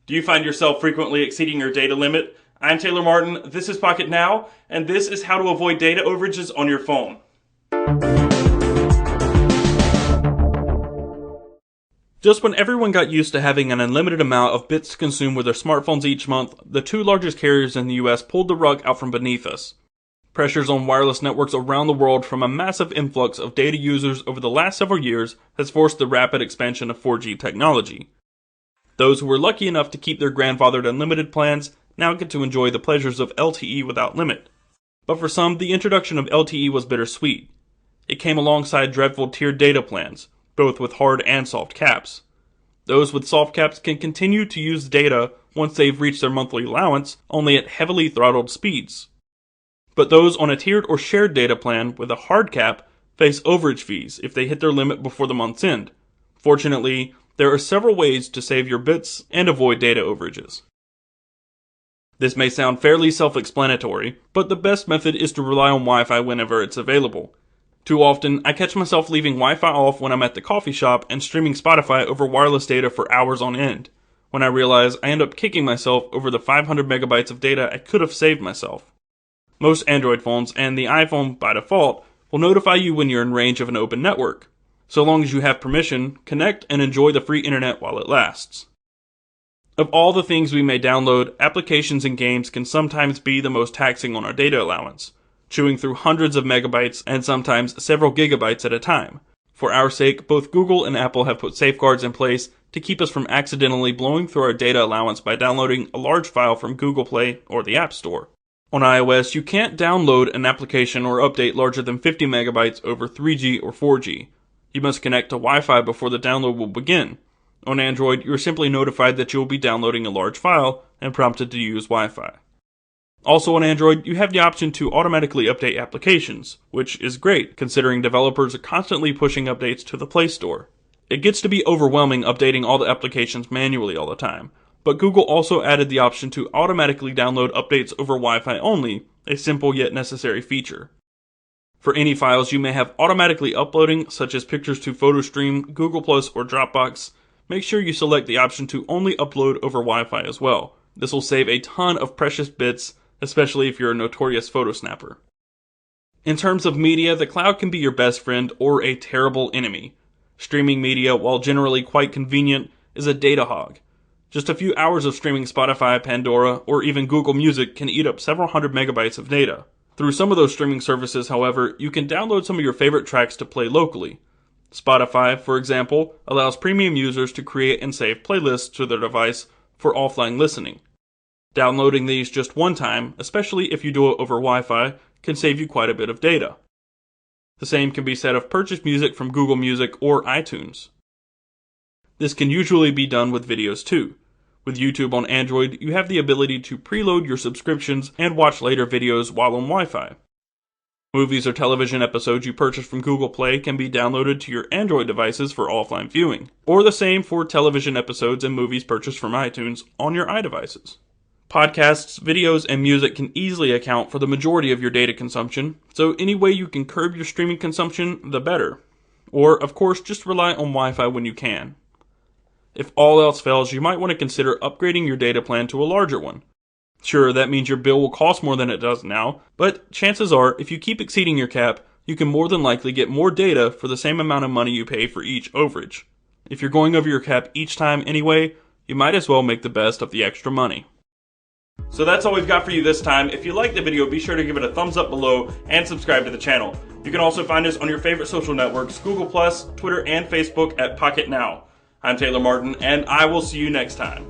Do you find yourself frequently exceeding your data limit? I'm Taylor Martin, this is Pocket Now, and this is how to avoid data overages on your phone. Just when everyone got used to having an unlimited amount of bits to consume with their smartphones each month, the two largest carriers in the US pulled the rug out from beneath us. Pressures on wireless networks around the world from a massive influx of data users over the last several years has forced the rapid expansion of 4G technology. Those who were lucky enough to keep their grandfathered unlimited plans now get to enjoy the pleasures of LTE without limit. But for some, the introduction of LTE was bittersweet. It came alongside dreadful tiered data plans, both with hard and soft caps. Those with soft caps can continue to use data once they've reached their monthly allowance, only at heavily throttled speeds. But those on a tiered or shared data plan with a hard cap face overage fees if they hit their limit before the month's end. Fortunately, there are several ways to save your bits and avoid data overages. This may sound fairly self-explanatory, but the best method is to rely on Wi-Fi whenever it's available. Too often, I catch myself leaving Wi-Fi off when I'm at the coffee shop and streaming Spotify over wireless data for hours on end. When I realize, I end up kicking myself over the 500 megabytes of data I could have saved myself. Most Android phones, and the iPhone by default, will notify you when you're in range of an open network. So long as you have permission, connect and enjoy the free internet while it lasts. Of all the things we may download, applications and games can sometimes be the most taxing on our data allowance, chewing through hundreds of megabytes and sometimes several gigabytes at a time. For our sake, both Google and Apple have put safeguards in place to keep us from accidentally blowing through our data allowance by downloading a large file from Google Play or the App Store. On iOS, you can't download an application or update larger than 50 megabytes over 3G or 4G. You must connect to Wi-Fi before the download will begin. On Android, you're simply notified that you will be downloading a large file and prompted to use Wi-Fi. Also on Android, you have the option to automatically update applications, which is great considering developers are constantly pushing updates to the Play Store. It gets to be overwhelming updating all the applications manually all the time, but Google also added the option to automatically download updates over Wi-Fi only, a simple yet necessary feature. For any files you may have automatically uploading, such as pictures to PhotoStream, Google+, or Dropbox, make sure you select the option to only upload over Wi-Fi as well. This will save a ton of precious bits, especially if you're a notorious photo snapper. In terms of media, the cloud can be your best friend or a terrible enemy. Streaming media, while generally quite convenient, is a data hog. Just a few hours of streaming Spotify, Pandora, or even Google Music can eat up several hundred megabytes of data. Through some of those streaming services, however, you can download some of your favorite tracks to play locally. Spotify, for example, allows premium users to create and save playlists to their device for offline listening. Downloading these just one time, especially if you do it over Wi-Fi, can save you quite a bit of data. The same can be said of purchased music from Google Music or iTunes. This can usually be done with videos too. With YouTube on Android, you have the ability to preload your subscriptions and watch later videos while on Wi-Fi. Movies or television episodes you purchase from Google Play can be downloaded to your Android devices for offline viewing, or the same for television episodes and movies purchased from iTunes on your iDevices. Podcasts, videos, and music can easily account for the majority of your data consumption, so any way you can curb your streaming consumption, the better. Or, of course, just rely on Wi-Fi when you can. If all else fails, you might want to consider upgrading your data plan to a larger one. Sure, that means your bill will cost more than it does now, but chances are, if you keep exceeding your cap, you can more than likely get more data for the same amount of money you pay for each overage. If you're going over your cap each time anyway, you might as well make the best of the extra money. So that's all we've got for you this time. If you liked the video, be sure to give it a thumbs up below and subscribe to the channel. You can also find us on your favorite social networks, Google+, Twitter, and Facebook at Pocket Now. I'm Taylor Martin, and I will see you next time.